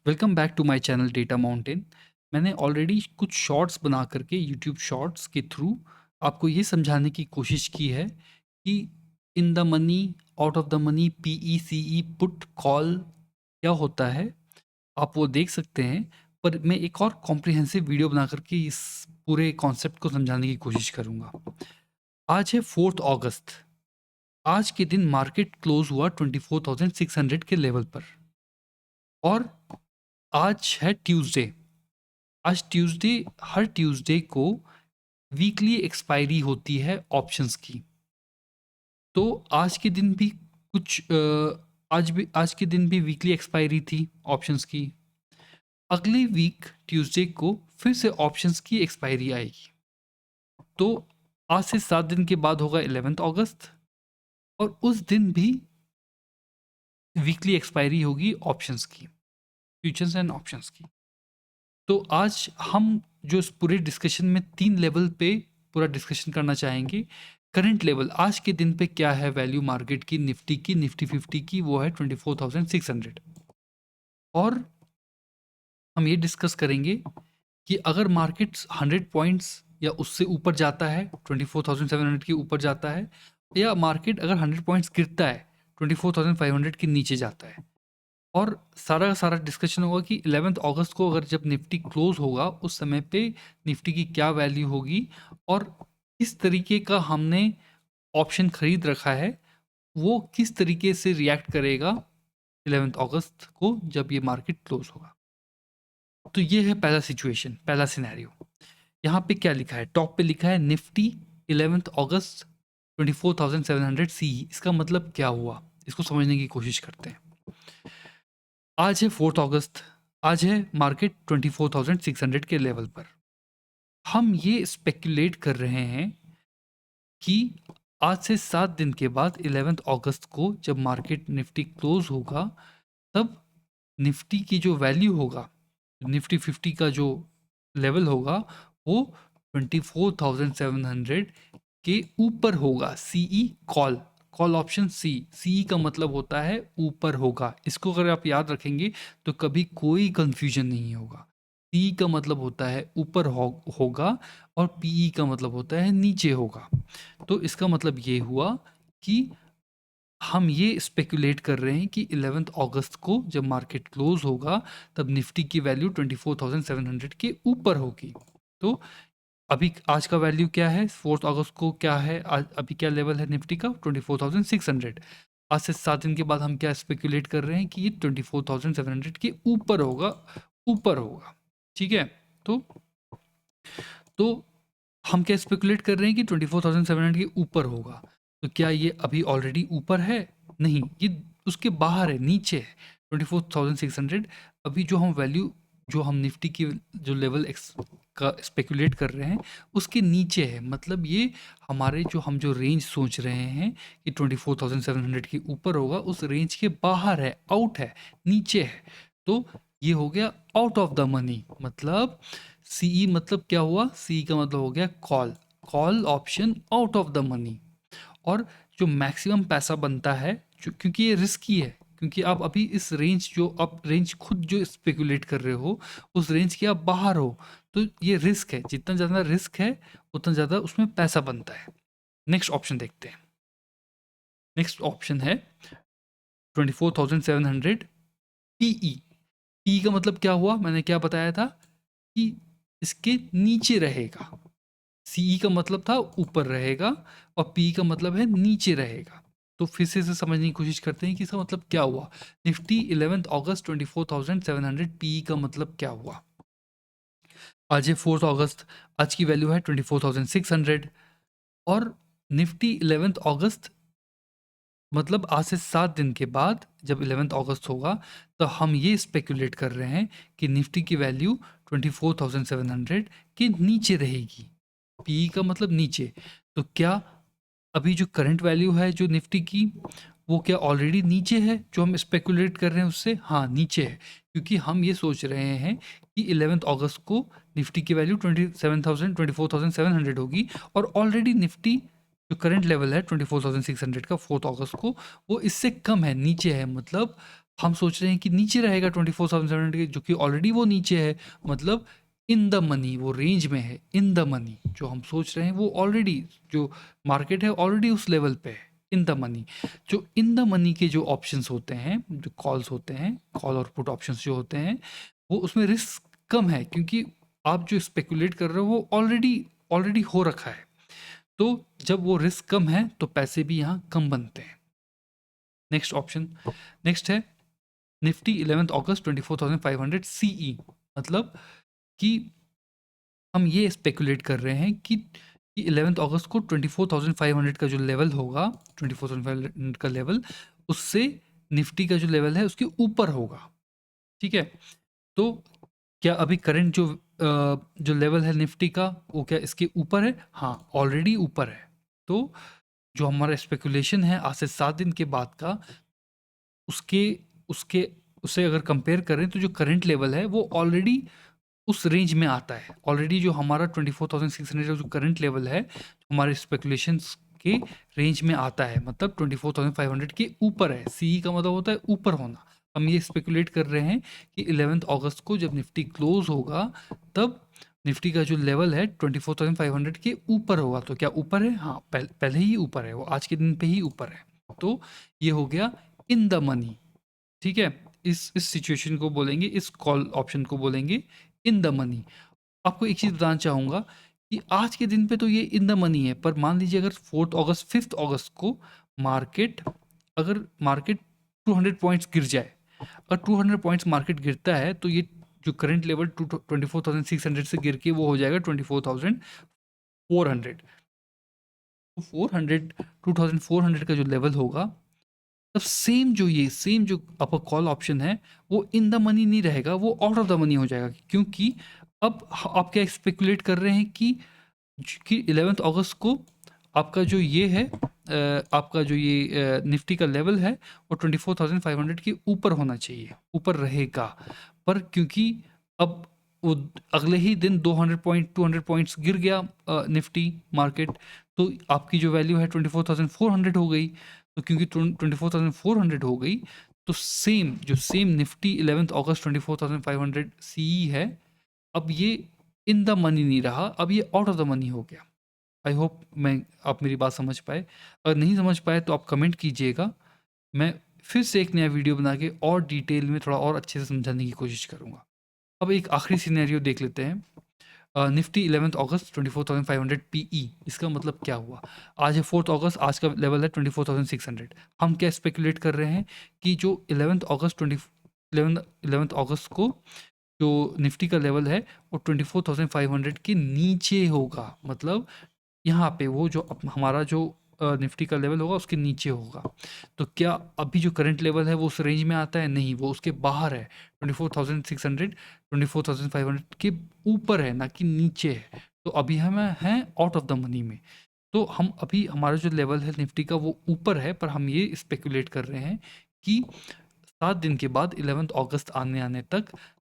Welcome back to my channel data mountain. मैंने already कुछ shorts बना करके यूट्यूब शॉर्ट्स के थ्रू आपको ये समझाने की कोशिश की है कि in the money, out of the money, PECE, put call क्या होता है। आप वो देख सकते हैं, पर मैं एक और कॉम्प्रिहेंसिव वीडियो बना करके इस पूरे कॉन्सेप्ट को समझाने की कोशिश करूँगा। आज है 4 अगस्त। आज के दिन मार्केट क्लोज हुआ 24,600 के लेवल पर और आज है ट्यूसडे। आज ट्यूसडे, हर ट्यूसडे को वीकली एक्सपायरी होती है ऑप्शंस की। तो आज के दिन भी आज के दिन भी वीकली एक्सपायरी थी ऑप्शंस की। अगले वीक ट्यूसडे को फिर से ऑप्शंस की एक्सपायरी आएगी। तो आज से 7 दिन के बाद होगा 11 अगस्त और उस दिन भी वीकली एक्सपायरी होगी ऑप्शंस की, फ्यूचर्स एंड ऑप्शंस की। तो आज हम जो इस पूरे डिस्कशन में 3 लेवल पे पूरा डिस्कशन करना चाहेंगे। करंट लेवल आज के दिन पे क्या है वैल्यू मार्केट की, निफ्टी 50 की, वो है 24,600। और हम ये डिस्कस करेंगे कि अगर मार्केट 100 पॉइंट्स या उससे ऊपर जाता है, 24,700 के ऊपर जाता है, या मार्केट अगर 100 पॉइंट्स गिरता है 24,500 के नीचे जाता है। और सारा का सारा डिस्कशन होगा कि 11 अगस्त को अगर जब निफ्टी क्लोज होगा उस समय पे निफ्टी की क्या वैल्यू होगी और किस तरीके का हमने ऑप्शन खरीद रखा है, वो किस तरीके से रिएक्ट करेगा 11 अगस्त को जब ये मार्केट क्लोज होगा। तो ये है पहला सिचुएशन, पहला सिनेरियो। यहाँ पे क्या लिखा है, टॉप पे लिखा है निफ्टी 11 अगस्त 24,700 सी। इसका मतलब क्या हुआ, इसको समझने की कोशिश करते हैं। आज है 4 अगस्त। आज है मार्केट 24,600 के लेवल पर। हम ये स्पेक्युलेट कर रहे हैं कि आज से 7 दिन के बाद 11 अगस्त को जब मार्केट निफ्टी क्लोज होगा तब निफ्टी की जो वैल्यू होगा, निफ्टी 50 का जो लेवल होगा, वो 24,700 के ऊपर होगा। CE call, call option C का मतलब होता है ऊपर होगा। इसको अगर आप याद रखेंगे तो कभी कोई कंफ्यूजन नहीं होगा। सी का मतलब होता है ऊपर होगा और पीई का मतलब होता है नीचे होगा। तो इसका मतलब ये हुआ कि हम ये स्पेकुलेट कर रहे हैं कि 11 अगस्त को जब मार्केट क्लोज होगा तब निफ्टी की वैल्यू 24,700 के ऊपर होगी। तो अभी आज का वैल्यू क्या है, 4 अगस्त को क्या है, आज अभी क्या लेवल है निफ्टी का, 24,600। आज से 7 दिन के बाद हम क्या स्पेकुलेट कर रहे हैं कि ये 24,700 के ऊपर होगा, ऊपर होगा। ठीक है, तो हम क्या स्पेकुलेट कर रहे हैं कि 24,700 के ऊपर होगा। तो क्या ये अभी ऑलरेडी ऊपर है? नहीं, ये उसके बाहर है, नीचे है 24,600। अभी जो हम वैल्यू, जो हम निफ्टी की जो लेवल एक्स का स्पेकुलेट कर रहे हैं उसके नीचे है। मतलब ये हमारे हम जो रेंज सोच रहे हैं कि 24,700 के ऊपर होगा, उस रेंज के बाहर है, आउट है, नीचे है। तो ये हो गया आउट ऑफ द मनी। मतलब सीई मतलब क्या हुआ, सीई का मतलब हो गया call, call option out of the money. और जो मैक्सिमम पैसा बनता है, क्योंकि ये रिस्की है, क्योंकि आप अभी इस रेंज, जो आप रेंज खुद जो स्पेकुलेट कर रहे हो उस रेंज के आप बाहर हो, तो ये रिस्क है। जितना ज़्यादा रिस्क है उतना ज़्यादा उसमें पैसा बनता है। नेक्स्ट ऑप्शन देखते हैं। नेक्स्ट ऑप्शन है 24,700 पीई। पी का मतलब क्या हुआ, मैंने क्या बताया था कि इसके नीचे रहेगा। सीई का मतलब था ऊपर रहेगा और पी का मतलब है नीचे रहेगा। तो फिर से इसे समझने की कोशिश करते हैं कि इसका मतलब क्या हुआ। निफ्टी 11 अगस्त 24,700 पी का मतलब क्या हुआ। आज है 4 अगस्त, आज की वैल्यू है 24,600 और निफ्टी 11 अगस्त मतलब आज से 7 दिन के बाद जब 11 अगस्त होगा तो हम ये स्पेकुलेट कर रहे हैं कि निफ्टी की वैल्यू 24,700 के नीचे रहेगी। पी का मतलब नीचे। तो क्या अभी जो करंट वैल्यू है जो निफ्टी की, वो क्या ऑलरेडी नीचे है जो हम स्पेकुलेट कर रहे हैं उससे? हाँ, नीचे है, क्योंकि हम ये सोच रहे हैं कि 11 अगस्त को निफ्टी की वैल्यू 24,700 होगी और ऑलरेडी निफ्टी जो करंट लेवल है 24,600 का 4 अगस्त को, वो इससे कम है, नीचे है। मतलब हम सोच रहे हैं कि नीचे रहेगा 24,700 के, जो कि ऑलरेडी वो नीचे है, मतलब इन द मनी, वो रेंज में है। इन द मनी जो हम सोच रहे हैं वो ऑलरेडी, जो मार्केट है ऑलरेडी उस लेवल पे है, इन द मनी। जो इन द मनी के जो ऑप्शंस होते हैं, जो कॉल्स होते हैं, कॉल और पुट ऑप्शंस जो होते हैं, वो उसमें रिस्क कम है, क्योंकि आप जो स्पेकुलेट कर रहे हो वो ऑलरेडी ऑलरेडी हो रखा है। तो जब वो रिस्क कम है तो पैसे भी यहाँ कम बनते हैं। नेक्स्ट ऑप्शन, नेक्स्ट है निफ्टी 11 अगस्त 24,500 सीई। मतलब कि हम ये स्पेकुलेट कर रहे हैं कि 11 अगस्त को 24,500 का जो लेवल होगा, 24,500 का लेवल, उससे निफ्टी का जो लेवल है उसके ऊपर होगा। ठीक है, तो क्या अभी करंट जो लेवल है निफ्टी का, वो क्या इसके ऊपर है? हाँ, ऑलरेडी ऊपर है। तो जो हमारा स्पेकुलेशन है आज से 7 दिन के बाद का, उसके उसके उससे अगर कंपेयर करें तो जो करंट लेवल है वो ऑलरेडी उस रेंज में आता है। ऑलरेडी जो हमारा 24,600 का जो करंट लेवल है, हमारे स्पेकुलेशंस के रेंज में आता है, मतलब 24,500 के ऊपर है। सीई का मतलब होता है ऊपर होना। हम ये स्पेकुलेट कर रहे हैं कि 11 अगस्त को जब निफ्टी क्लोज होगा, तब निफ्टी का जो लेवल है 24,500 के ऊपर होगा। तो क्या ऊपर है? हाँ, पहले ही ऊपर है, वो आज के दिन पे ही ऊपर है। तो ये हो गया इन द मनी। ठीक है, इस सिचुएशन को बोलेंगे, इस कॉल ऑप्शन को बोलेंगे इन द मनी। आपको एक चीज़ बताना चाहूँगा कि आज के दिन पे तो ये इन द मनी है, पर मान लीजिए अगर 4 अगस्त 5 अगस्त को मार्केट, अगर मार्केट 200 पॉइंट्स गिर जाए, अगर 200 पॉइंट्स मार्केट गिरता है तो ये जो करंट लेवल 24,600 से गिर के वो हो जाएगा 24,400। तो 400 2400 का जो लेवल होगा, तब सेम जो आपका कॉल ऑप्शन है वो इन द मनी नहीं रहेगा, वो आउट ऑफ द मनी हो जाएगा। क्योंकि अब आप क्या स्पेकुलेट कर रहे हैं कि 11 अगस्त को आपका जो ये है, आपका जो ये निफ्टी का लेवल है वो 24,500 के ऊपर होना चाहिए, ऊपर रहेगा। पर क्योंकि अब वो अगले ही दिन 200 पॉइंट्स गिर गया निफ्टी मार्केट, तो आपकी जो वैल्यू है 24,400 हो गई। तो क्योंकि 24,400 हो गई, तो सेम निफ्टी 11 अगस्त 24,500 सीई है, अब ये इन द मनी नहीं रहा, अब ये आउट ऑफ द मनी हो गया। आई होप आप मेरी बात समझ पाए। अगर नहीं समझ पाए तो आप कमेंट कीजिएगा, मैं फिर से एक नया वीडियो बना के और डिटेल में थोड़ा और अच्छे से समझाने की कोशिश करूँगा। अब एक आखिरी सिनेरियो देख लेते हैं। निफ्टी 11 अगस्त 24,500 पीई, इसका मतलब क्या हुआ? आज है 4 अगस्त, आज का लेवल है 24,600। हम क्या स्पेकुलेट कर रहे हैं कि जो 11 अगस्त को जो निफ्टी का लेवल है वो 24,500 के नीचे होगा। मतलब यहाँ पे वो जो हमारा जो निफ्टी का लेवल होगा उसके नीचे होगा। तो क्या अभी जो करंट लेवल है वो उस रेंज में आता है? नहीं, वो उसके बाहर है। 24,600 24,500 के ऊपर है, ना कि नीचे है। तो अभी हम हैं आउट ऑफ द मनी में। तो हम अभी, हमारा जो लेवल है निफ्टी का वो ऊपर है, पर हम ये स्पेकुलेट कर रहे हैं कि 7 दिन के बाद 11 अगस्त आने आने तक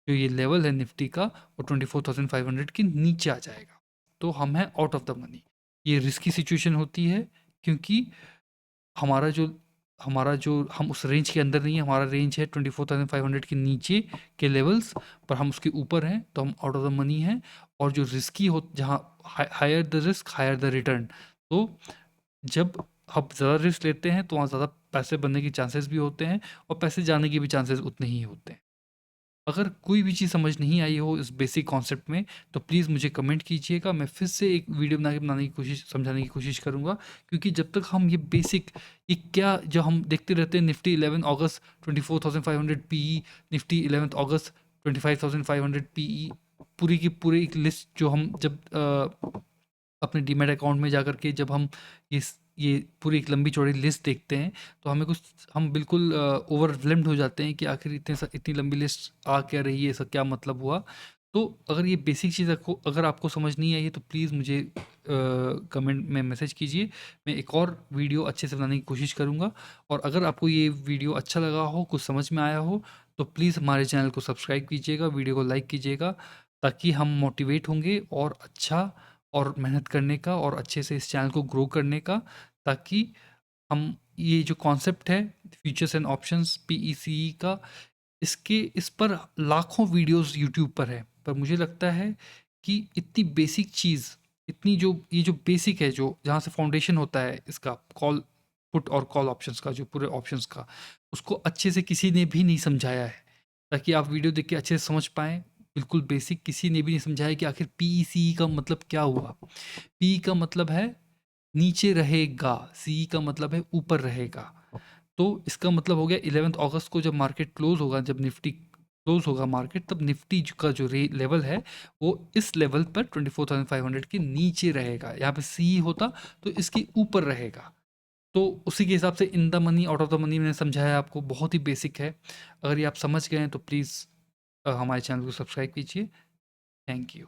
जो ये लेवल है निफ्टी का वो 24,500 के नीचे आ जाएगा। तो हम हैं आउट ऑफ द मनी। ये रिस्की सिचुएशन होती है, क्योंकि हमारा जो हम उस रेंज के अंदर नहीं है। हमारा रेंज है 24,500 के नीचे के लेवल्स, पर हम उसके ऊपर हैं, तो हम आउट ऑफ द मनी हैं। और जो रिस्की हो, जहाँ higher the risk higher the return, तो जब आप ज़्यादा रिस्क लेते हैं तो वहाँ ज़्यादा पैसे बनने के चांसेस भी होते हैं, और पैसे जाने के भी चांसेस उतने ही होते हैं। अगर कोई भी चीज़ समझ नहीं आई हो इस बेसिक कॉन्सेप्ट में, तो प्लीज़ मुझे कमेंट कीजिएगा। मैं फिर से एक वीडियो बनाने की कोशिश, समझाने की कोशिश करूँगा। क्योंकि जब तक हम ये बेसिक, ये क्या जो हम देखते रहते हैं, निफ्टी 11 अगस्त 24,500 पीई, निफ्टी 11 अगस्त 25,500 पीई, पूरी की पूरी एक लिस्ट जो हम जब अपने डीमैट अकाउंट में जाकर के जब हम ये पूरी एक लंबी चौड़ी लिस्ट देखते हैं, तो हमें कुछ, हम बिल्कुल ओवरवेलम्ड हो जाते हैं कि आखिर इतनी लंबी लिस्ट आ क्या रही है, इसका क्या मतलब हुआ। तो अगर ये बेसिक चीज़ अगर आपको समझ नहीं आई है तो प्लीज़ मुझे कमेंट में मैसेज कीजिए। मैं एक और वीडियो अच्छे से बनाने की कोशिश करूँगा। और अगर आपको ये वीडियो अच्छा लगा हो, कुछ समझ में आया हो, तो प्लीज़ हमारे चैनल को सब्सक्राइब कीजिएगा, वीडियो को लाइक कीजिएगा, ताकि हम मोटिवेट होंगे और अच्छा और मेहनत करने का और अच्छे से इस चैनल को ग्रो करने का, ताकि हम ये जो कॉन्सेप्ट है फ्यूचर्स एंड ऑप्शंस पीईसीई का, इस पर लाखों वीडियोस यूट्यूब पर है, पर मुझे लगता है कि इतनी बेसिक चीज़, इतनी जो ये जो बेसिक है, जो जहाँ से फाउंडेशन होता है इसका कॉल पुट और कॉल ऑप्शंस का, जो पूरे ऑप्शंस का, उसको अच्छे से किसी ने भी नहीं समझाया है, ताकि आप वीडियो देख के अच्छे से समझ पाएँ। बिल्कुल बेसिक किसी ने भी नहीं समझाया कि आखिर पीईसीई का मतलब क्या हुआ। पी का मतलब है नीचे रहेगा, सी का मतलब है ऊपर रहेगा। तो इसका मतलब हो गया 11 अगस्त को जब मार्केट क्लोज होगा, जब निफ्टी क्लोज होगा मार्केट, तब निफ्टी का जो लेवल है वो इस लेवल पर 24,500 के नीचे रहेगा। यहाँ पे सी होता तो इसके ऊपर रहेगा। तो उसी के हिसाब से in the money out of the money मैंने समझाया आपको, बहुत ही बेसिक है। अगर ये आप समझ गए हैं तो प्लीज़ हमारे चैनल को सब्सक्राइब कीजिए। Thank you.